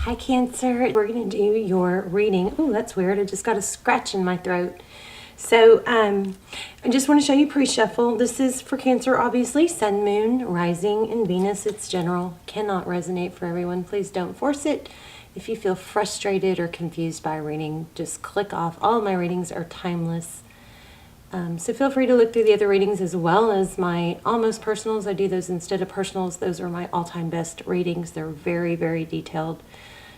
Hi Cancer, we're going to do your reading. Oh, that's weird. I just got a scratch in my throat. So I just want to show you pre-shuffle. This is for Cancer, obviously. Sun, Moon, Rising, and Venus. It's general. Cannot resonate for everyone. Please don't force it. If you feel frustrated or confused by a reading, just click off. All of my readings are timeless. So feel free to look through the other readings as well as my almost personals. I do those instead of personals. Those are my all-time best readings. They're very, very detailed.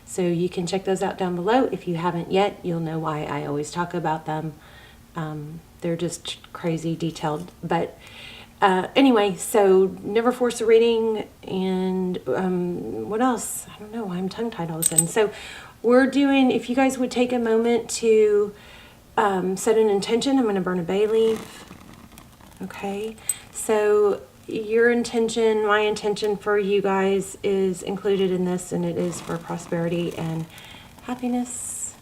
So you can check those out down below. If you haven't yet, you'll know why I always talk about them. They're just crazy detailed. But anyway, so never force a reading. And what else? I don't know. I'm tongue-tied all of a sudden. So we're doing, if you guys would take a moment to set an intention. I'm going to burn a bay leaf. Okay. So your intention, my intention for you guys is included in this, and it is for prosperity and happiness.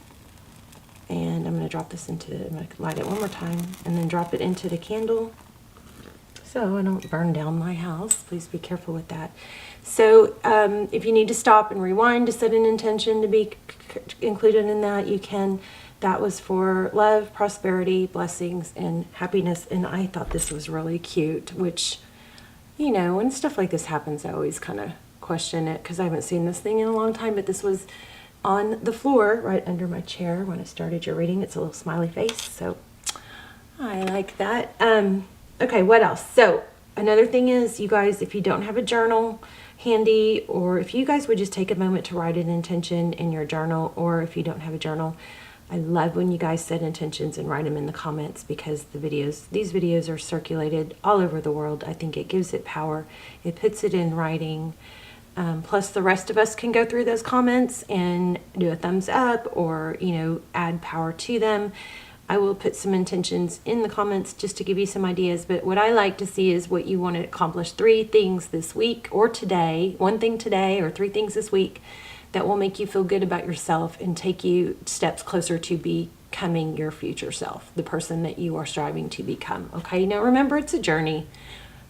And I'm going to drop this into, I'm going to light it one more time and then drop it into the candle so I don't burn down my house. Please be careful with that. So if you need to stop and rewind to set an intention to be included in that, you can. That was for love, prosperity, blessings, and happiness. And I thought this was really cute, which, you know, when stuff like this happens, I always kind of question it because I haven't seen this thing in a long time. But this was on the floor right under my chair when I started your reading. It's a little smiley face, so I like that. Okay, what else? So another thing is, you guys, if you don't have a journal handy, or if you guys would just take a moment to write an intention in your journal, or if you don't have a journal, I love when you guys set intentions and write them in the comments, because these videos are circulated all over the world. I think it gives it power. It puts it in writing. Plus the rest of us can go through those comments and do a thumbs up or, you know, add power to them. I will put some intentions in the comments just to give you some ideas. But what I like to see is what you want to accomplish. 3 things this week or today, 1 thing today or 3 things this week that will make you feel good about yourself and take you steps closer to becoming your future self, the person that you are striving to become. Okay, now remember, it's a journey.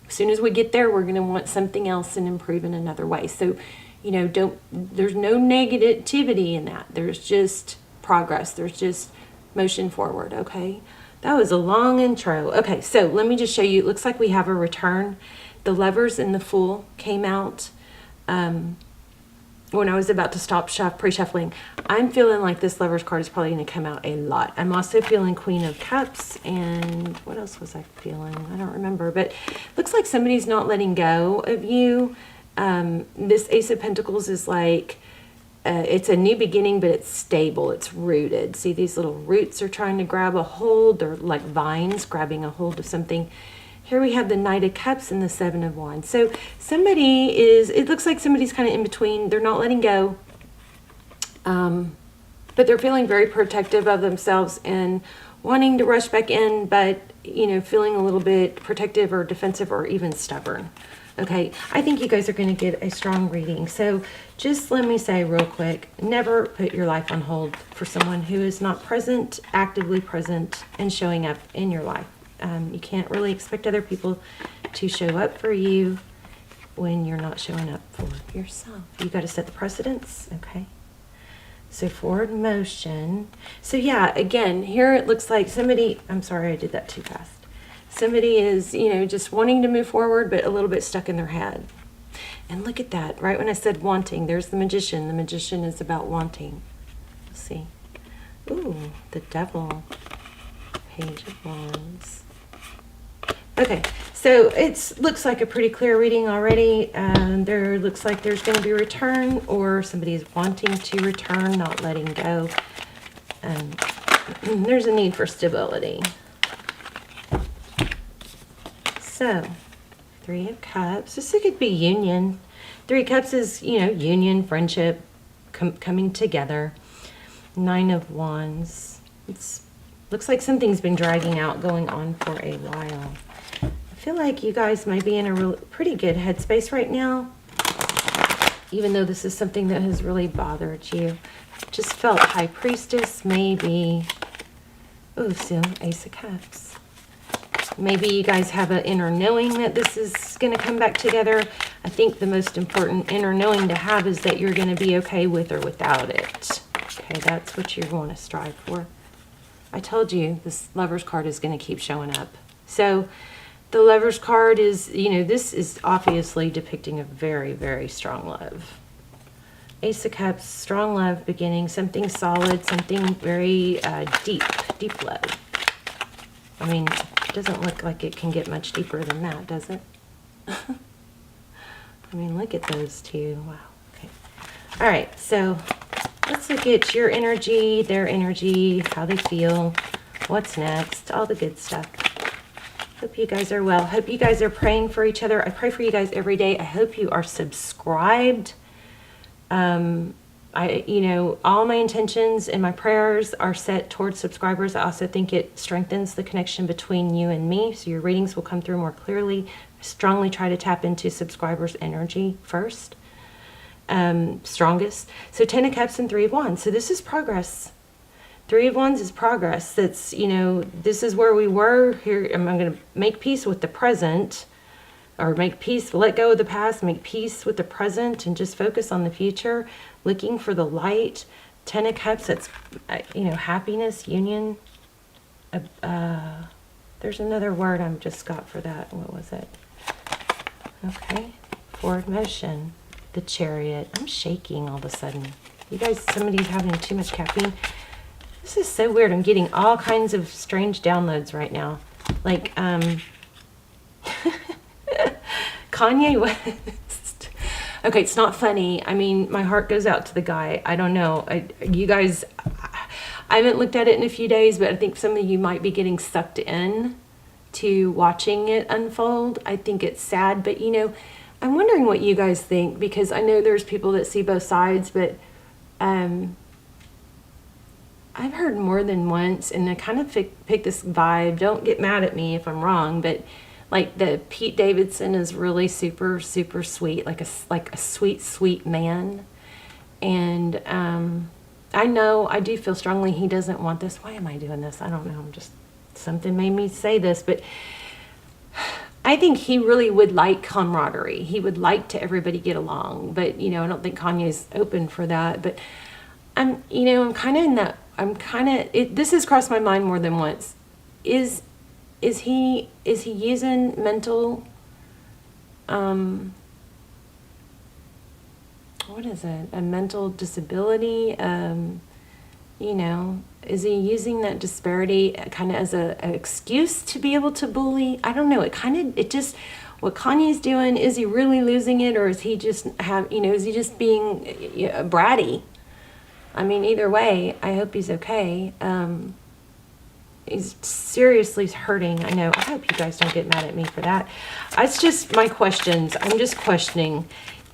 As soon as we get there, we're going to want something else and improve in another way. So, you know, there's no negativity in that. There's just progress. There's just motion forward. Okay, that was a long intro. Okay, so let me just show you. It looks like we have a return. The Lovers and the Fool came out when I was about to stop pre-shuffling. I'm feeling like this Lovers card is probably going to come out a lot. I'm also feeling Queen of Cups, and what else was I feeling? I don't remember, but looks like somebody's not letting go of you. This Ace of Pentacles is like, it's a new beginning, but it's stable. It's rooted. See, these little roots are trying to grab a hold. They're like vines grabbing a hold of something. Here we have the Knight of Cups and the 7 of Wands. So somebody is, it looks like somebody's kind of in between. They're not letting go. But they're feeling very protective of themselves and wanting to rush back in, but, you know, feeling a little bit protective or defensive or even stubborn. Okay, I think you guys are going to get a strong reading. So just let me say real quick, never put your life on hold for someone who is not present, actively present, and showing up in your life. You can't really expect other people to show up for you when you're not showing up for yourself. You got to set the precedence, okay? So forward motion. So yeah, again, here it looks like somebody, I'm sorry, I did that too fast. Somebody is, you know, just wanting to move forward, but a little bit stuck in their head. And look at that, right when I said wanting, there's the Magician. The Magician is about wanting. Let's see. Ooh, the Devil. Page of Wands. Okay, so it looks like a pretty clear reading already. There looks like there's going to be a return, or somebody is wanting to return, not letting go. There's a need for stability. So, 3 of Cups. This could be union. 3 of Cups is, you know, union, friendship, coming together. 9 of Wands. It looks like something's been dragging out, going on for a while. I feel like you guys might be in a pretty good headspace right now, even though this is something that has really bothered you. Just felt High Priestess, maybe. Oh, so Ace of Cups. Maybe you guys have an inner knowing that this is going to come back together. I think the most important inner knowing to have is that you're going to be okay with or without it. Okay, that's what you want to strive for. I told you this Lover's card is going to keep showing up. So the Lover's card is, you know, this is obviously depicting a very, very strong love. Ace of Cups, strong love beginning, something solid, something very deep love. I mean, it doesn't look like it can get much deeper than that, does it? I mean, look at those two. Wow. Okay. All right, so let's look at your energy, their energy, how they feel, what's next, all the good stuff. Hope you guys are well. Hope you guys are praying for each other. I pray for you guys every day. I hope you are subscribed. You know, all my intentions and my prayers are set towards subscribers. I also think it strengthens the connection between you and me, so your readings will come through more clearly. I strongly try to tap into subscribers' energy first, strongest. So 10 of Cups and 3 of Wands. So this is progress. 3 of Wands is progress. That's, you know, this is where we were. Here, I'm going to make peace with the present, or make peace, let go of the past, make peace with the present, and just focus on the future, looking for the light. 10 of Cups, that's, you know, happiness, union. There's another word I just got for that. What was it? Okay. Forward motion. The Chariot. I'm shaking all of a sudden. You guys, somebody's having too much caffeine. This is so weird. I'm getting all kinds of strange downloads right now. Like, Kanye West. Okay, it's not funny. I mean, my heart goes out to the guy. I don't know. You guys, I haven't looked at it in a few days, but I think some of you might be getting sucked in to watching it unfold. I think it's sad, but you know, I'm wondering what you guys think, because I know there's people that see both sides, but I've heard more than once, and I kind of pick this vibe. Don't get mad at me if I'm wrong, but like the Pete Davidson is really super, super sweet, like a sweet, sweet man. And I know, I do feel strongly he doesn't want this. Why am I doing this? I don't know. I'm just, something made me say this, but I think he really would like camaraderie. He would like to everybody get along, but you know, I don't think Kanye's open for that. But I'm kind of in that. This has crossed my mind more than once. Is he using mental, what is it? A mental disability? You know, is he using that disparity kind of as an excuse to be able to bully? I don't know. What Kanye's doing, is he really losing it, or is he just is he just being bratty? I mean, either way, I hope he's okay. He's seriously hurting. I know. I hope you guys don't get mad at me for that. It's just my questions. I'm just questioning.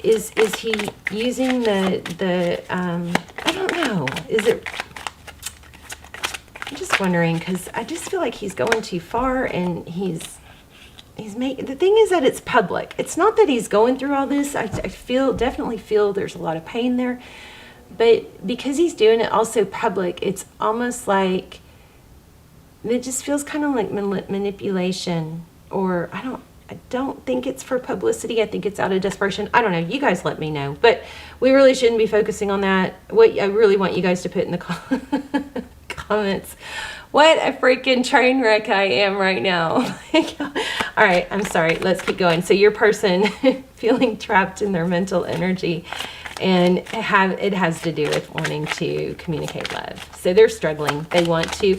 Is he using the I don't know. Is it? I'm just wondering, because I just feel like he's going too far, and he's making, the thing is that it's public. It's not that he's going through all this. I definitely feel there's a lot of pain there, but because he's doing it also public, it's almost like it just feels kind of like manipulation, or I don't think it's for publicity. I think it's out of desperation. I don't know. You guys let me know. But we really shouldn't be focusing on that. What I really want you guys to put in the comments, what a freaking train wreck I am right now. All right, I'm sorry. Let's keep going. So your person feeling trapped in their mental energy, and it has to do with wanting to communicate love. So they're struggling. They want to,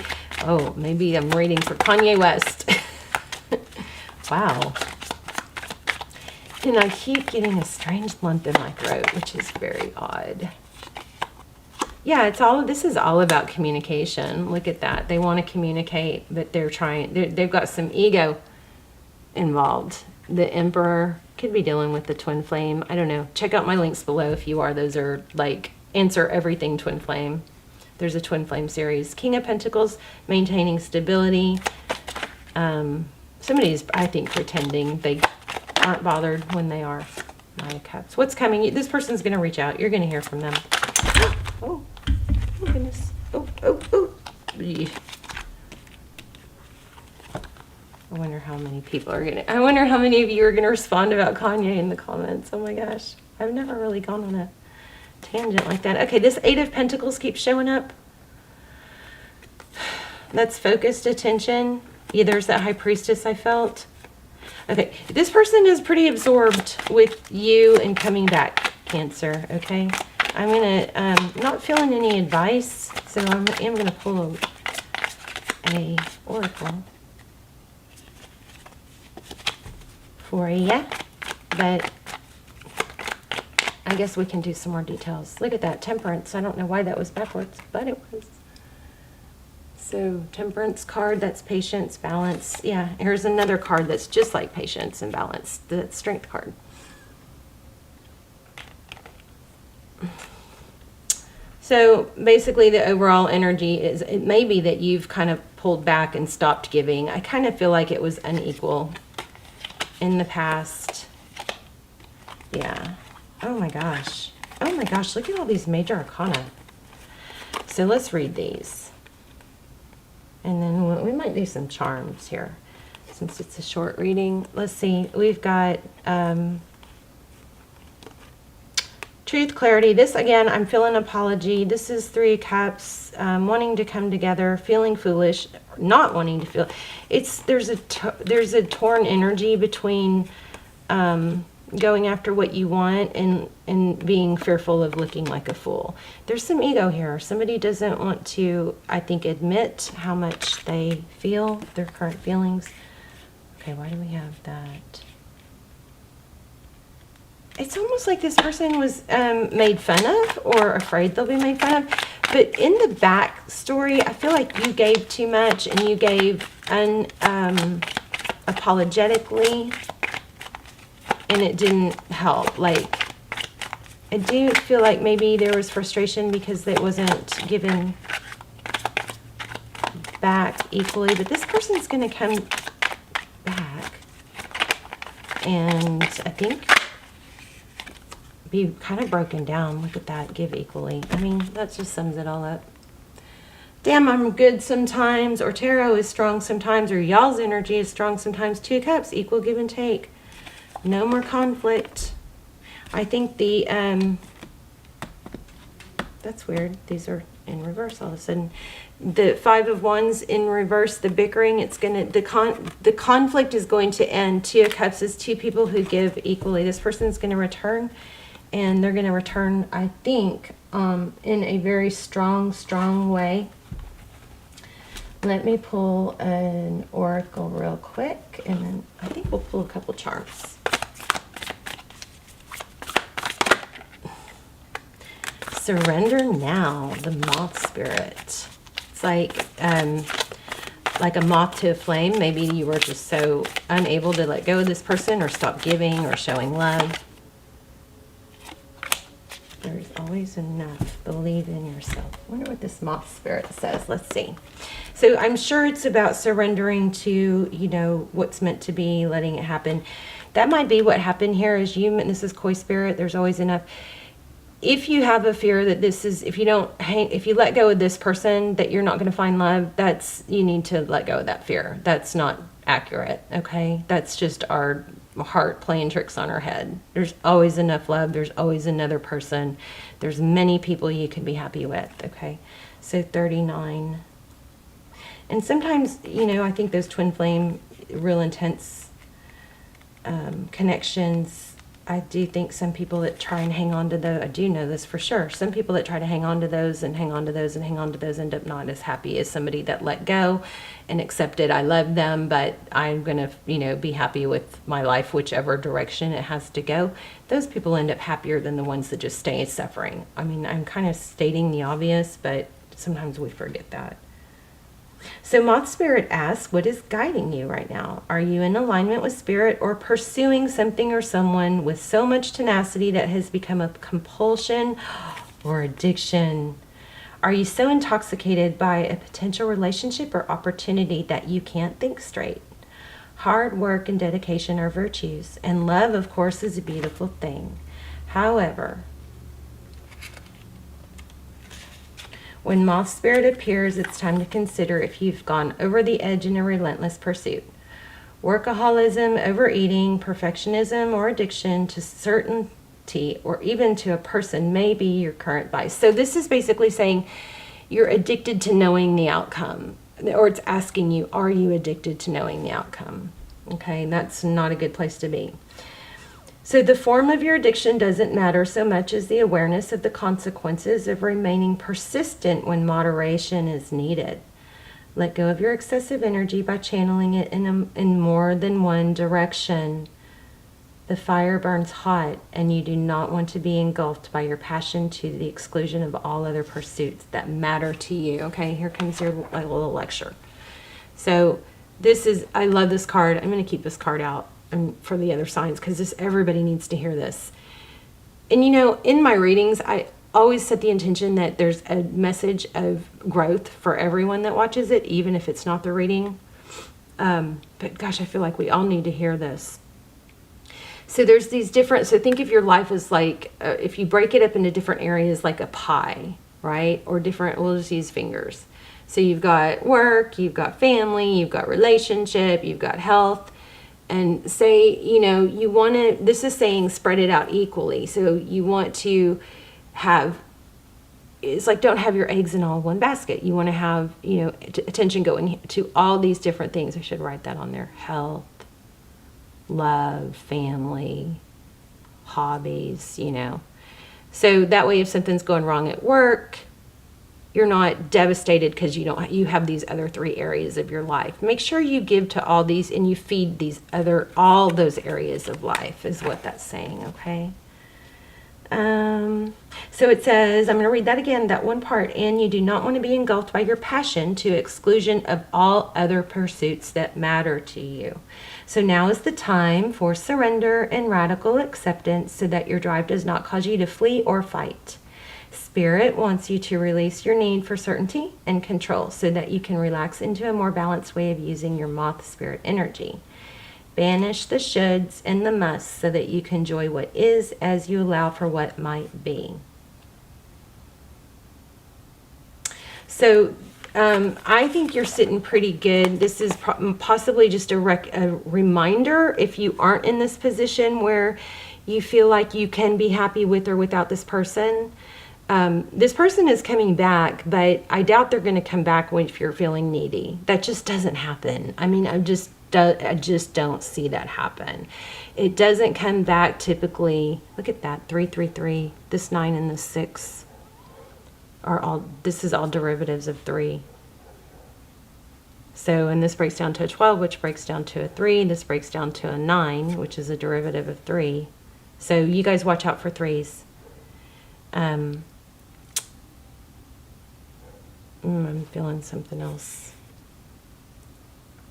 maybe I'm reading for Kanye West. Wow. And I keep getting a strange lump in my throat, which is very odd. Yeah, this is all about communication. Look at that. They want to communicate, but they've got some ego involved. The Emperor could be dealing with the twin flame. I don't know. Check out my links below if you are. Those are like answer everything twin flame. There's a twin flame series. King of Pentacles, maintaining stability. Somebody's, I think, pretending they aren't bothered when they are. Nine of Cups. What's coming? This person's going to reach out. You're going to hear from them. Oh goodness. Oh. I wonder how many people are gonna, I wonder how many of you are gonna respond about Kanye in the comments. Oh my gosh. I've never really gone on a tangent like that. Okay, this Eight of Pentacles keeps showing up. That's focused attention. Yeah, there's that High Priestess I felt. Okay, this person is pretty absorbed with you and coming back, Cancer, okay? I'm gonna, not feeling any advice, so I am gonna pull a oracle for you, but I guess we can do some more details. Look at that, Temperance. I don't know why that was backwards, but it was. So Temperance card, that's patience, balance. Yeah, here's another card that's just like patience and balance, the Strength card. So basically the overall energy is, it may be that you've kind of pulled back and stopped giving. I kind of feel like it was unequal in the past. Yeah. Oh my gosh. Oh my gosh, look at all these major arcana. So let's read these. And then we might do some charms here since it's a short reading. Let's see. We've got Truth, Clarity. This, again, I'm feeling apology. This is Three of Cups, wanting to come together, feeling foolish, not wanting to feel. There's a torn energy between going after what you want and being fearful of looking like a fool. There's some ego here. Somebody doesn't want to, I think, admit how much they feel, their current feelings. Okay, why do we have that? It's almost like this person was made fun of or afraid they'll be made fun of. But in the back story, I feel like you gave too much and you gave apologetically, and it didn't help. Like, I do feel like maybe there was frustration because it wasn't given back equally. But this person's going to come back and I think be kind of broken down. Look at that, give equally. I mean, that just sums it all up. Damn, I'm good sometimes, or tarot is strong sometimes, or y'all's energy is strong sometimes. Two of Cups, equal give and take. No more conflict. I think the, that's weird. These are in reverse all of a sudden. The Five of Wands in reverse, the bickering, it's going to, the conflict is going to end. Two of Cups is two people who give equally. This person's going to return. And they're going to return, I think, in a very strong way. Let me pull an oracle real quick, and then I think we'll pull a couple charms. Surrender now, the moth spirit. It's like a moth to a flame. Maybe you were just so unable to let go of this person or stop giving or showing love. There's always enough. Believe in yourself. I wonder what this moth spirit says. Let's see. So I'm sure it's about surrendering to, you know, what's meant to be, letting it happen. That might be what happened here is you, and this is Koi spirit, there's always enough. If you have a fear that this is, if you let go of this person, that you're not going to find love, you need to let go of that fear. That's not accurate, okay? That's just our heart playing tricks on our head. There's always enough love. There's always another person. There's many people you can be happy with, okay? So 39. And sometimes, you know, I think those twin flame, real intense connections, I do think some people that try and hang on to those, I do know this for sure, some people that try to hang on to those and hang on to those and hang on to those end up not as happy as somebody that let go and accepted, I love them, but I'm going to, you know, be happy with my life, whichever direction it has to go. Those people end up happier than the ones that just stay suffering. I mean, I'm kind of stating the obvious, but sometimes we forget that. So Moth Spirit asks, what is guiding you right now? Are you in alignment with Spirit or pursuing something or someone with so much tenacity that has become a compulsion or addiction? Are you so intoxicated by a potential relationship or opportunity that you can't think straight? Hard work and dedication are virtues, and love, of course, is a beautiful thing. However, when Moth Spirit appears, it's time to consider if you've gone over the edge in a relentless pursuit. Workaholism, overeating, perfectionism, or addiction to certainty or even to a person may be your current vice. So this is basically saying you're addicted to knowing the outcome, or it's asking you, are you addicted to knowing the outcome? Okay, and that's not a good place to be. So the form of your addiction doesn't matter so much as the awareness of the consequences of remaining persistent when moderation is needed. Let go of your excessive energy by channeling it in more than one direction. The fire burns hot, and you do not want to be engulfed by your passion to the exclusion of all other pursuits that matter to you. Okay, here comes your little lecture. So this is, I love this card. I'm going to keep this card out for the other signs because everybody needs to hear this. And you know, in my readings, I always set the intention that there's a message of growth for everyone that watches it, even if it's not the reading. But gosh, I feel like we all need to hear this. So there's these different, so think of your life as like, if you break it up into different areas like a pie, right? Or different, we'll just use fingers. So you've got work, you've got family, you've got relationship, you've got health. And say, you know, you want to, this is saying spread it out equally. So you want to have, it's like don't have your eggs in all one basket. You want to have, you know, attention going to all these different things. I should write that on there. Health, love, family, hobbies, you know. So that way if something's going wrong at work, you're not devastated because you have these other 3 areas of your life. Make sure you give to all these and you feed all those areas of life is what that's saying, okay? So it says, I'm going to read that again, that one part. And you do not want to be engulfed by your passion to exclusion of all other pursuits that matter to you. So now is the time for surrender and radical acceptance so that your drive does not cause you to flee or fight. Spirit wants you to release your need for certainty and control so that you can relax into a more balanced way of using your moth spirit energy. Banish the shoulds and the musts so that you can enjoy what is as you allow for what might be. So I think you're sitting pretty good. This is possibly just a reminder if you aren't in this position where you feel like you can be happy with or without this person. This person is coming back, but I doubt they're going to come back if you're feeling needy. That just doesn't happen. I mean, I just don't see that happen. It doesn't come back typically. Look at that, 333. This 9 and this 6 are all. This is all derivatives of 3. So, and this breaks down to a 12, which breaks down to a 3. This breaks down to a 9, which is a derivative of 3. So you guys watch out for 3s. I'm feeling something else.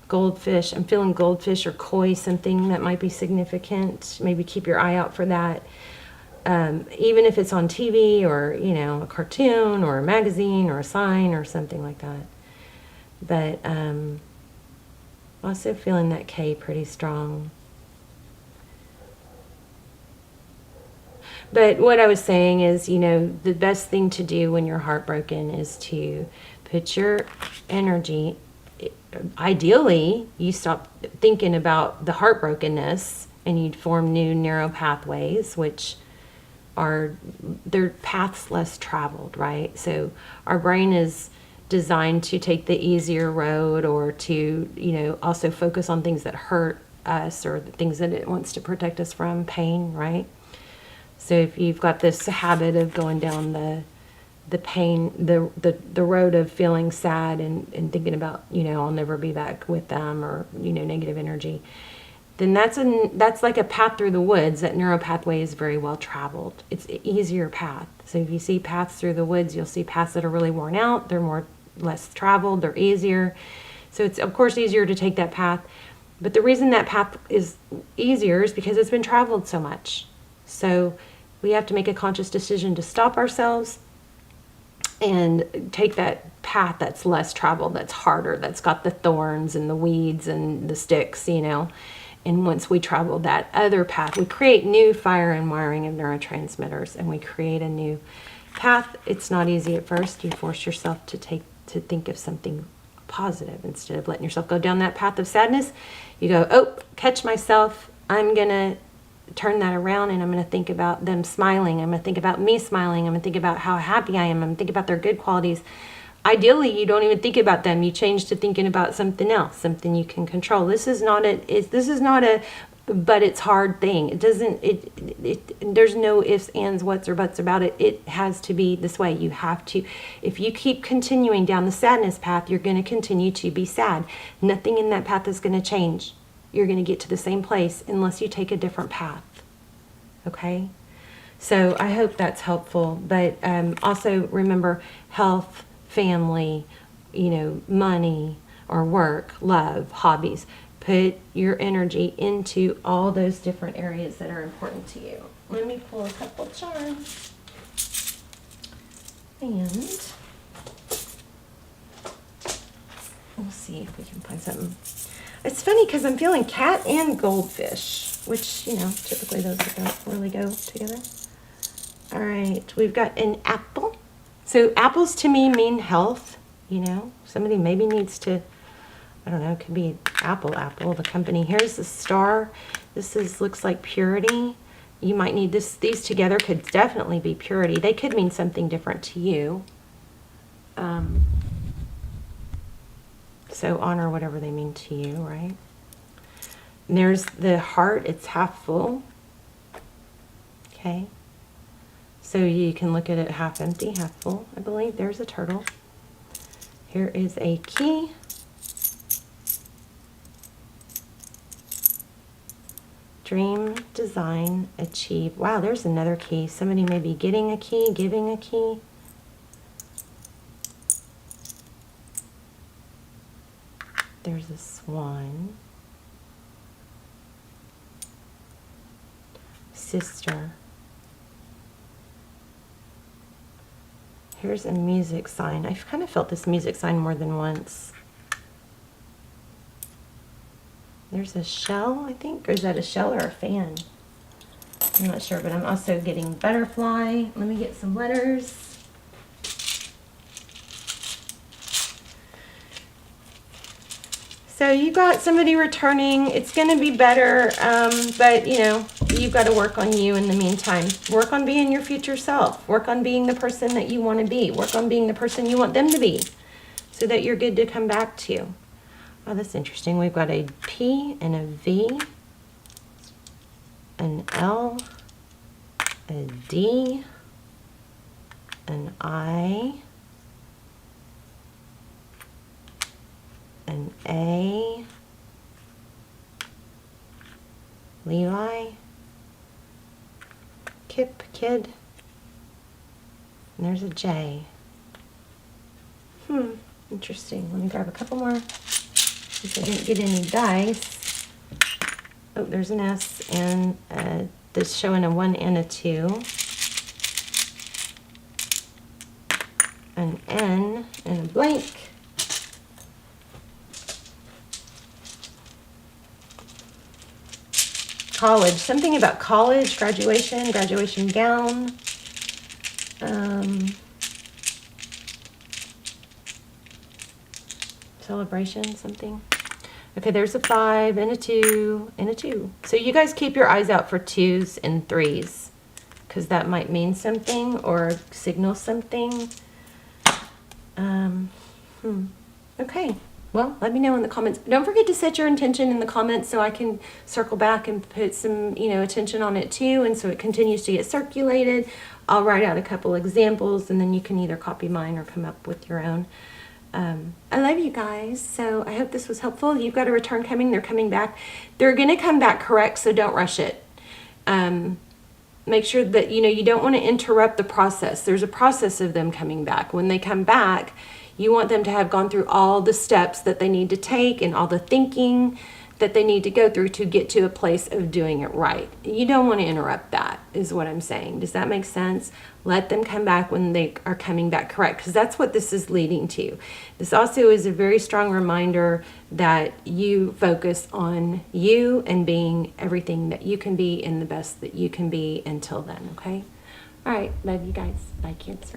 Goldfish. I'm feeling goldfish or koi, something that might be significant. Maybe keep your eye out for that. Even if it's on TV or, you know, a cartoon or a magazine or a sign or something like that. But also feeling that K pretty strong. But what I was saying is, you know, the best thing to do when you're heartbroken is to put your energy, ideally, you stop thinking about the heartbrokenness and you'd form new neural pathways, which are, they're paths less traveled, right? So our brain is designed to take the easier road or to, you know, also focus on things that hurt us or the things that it wants to protect us from, pain, right? So if you've got this habit of going down the pain, the road of feeling sad and thinking about, you know, I'll never be back with them or, you know, negative energy, then that's like a path through the woods. That neural pathway is very well traveled. It's an easier path. So if you see paths through the woods, you'll see paths that are really worn out. They're less traveled. They're easier. So it's, of course, easier to take that path. But the reason that path is easier is because it's been traveled so much. So we have to make a conscious decision to stop ourselves and take that path that's less traveled, that's harder, that's got the thorns and the weeds and the sticks, you know. And once we travel that other path, we create new fire and wiring of neurotransmitters, and we create a new path. It's not easy at first. You force yourself to think of something positive. Instead of letting yourself go down that path of sadness, you go, oh, catch myself. I'm going to turn that around and I'm going to think about them smiling. I'm going to think about me smiling. I'm going to think about how happy I am. I'm going to think about their good qualities. Ideally, you don't even think about them. You change to thinking about something else, something you can control. This is not a but it's hard thing. It doesn't, there's no ifs, ands, whats, or buts about it. It has to be this way. You have to, if you keep continuing down the sadness path, you're going to continue to be sad. Nothing in that path is going to change. You're going to get to the same place unless you take a different path. Okay? So I hope that's helpful. But also remember health, family, money or work, love, hobbies. Put your energy into all those different areas that are important to you. Let me pull a couple charms. And we'll see if we can find something. It's funny because I'm feeling cat and goldfish, which, typically those don't really go together. All right, we've got an apple. So apples to me mean health, Somebody maybe needs to, I don't know, it could be apple, the company. Here's the star. Looks like purity. You might need this. These together could definitely be purity. They could mean something different to you. So honor whatever they mean to you, right? And there's the heart. It's half full. Okay. So you can look at it half empty, half full, I believe. There's a turtle. Here is a key. Dream, design, achieve. Wow, there's another key. Somebody may be getting a key, giving a key. There's a swan. Sister. Here's a music sign. I've kind of felt this music sign more than once. There's a shell, I think. Or is that a shell or a fan? I'm not sure, but I'm also getting butterfly. Let me get some letters. So you got somebody returning. It's going to be better, but you've got to work on you in the meantime. Work on being your future self. Work on being the person that you want to be. Work on being the person you want them to be so that you're good to come back to. Oh, that's interesting. We've got a P and a V, an L, a D, an I, an A, Levi, kid, and there's a J. Interesting. Let me grab a couple more. Since I didn't get any dice. Oh, there's an S and this showing a 1 and a 2. An N and a blank. College. Something about college, graduation gown. Celebration, something. Okay, there's a 5 and a 2 and a 2. So you guys keep your eyes out for 2s and 3s because that might mean something or signal something. Okay. Well, let me know in the comments. Don't forget to set your intention in the comments so I can circle back and put some, attention on it too, and so it continues to get circulated. I'll write out a couple examples, and then you can either copy mine or come up with your own. I love you guys, so I hope this was helpful. You've got a return coming. They're coming back. They're going to come back correct, so don't rush it. Make sure that, you don't want to interrupt the process. There's a process of them coming back. When they come back, you want them to have gone through all the steps that they need to take and all the thinking that they need to go through to get to a place of doing it right. You don't want to interrupt that, is what I'm saying. Does that make sense? Let them come back when they are coming back correct, because that's what this is leading to. This also is a very strong reminder that you focus on you and being everything that you can be and the best that you can be until then, okay? All right, love you guys. Bye, Cancer.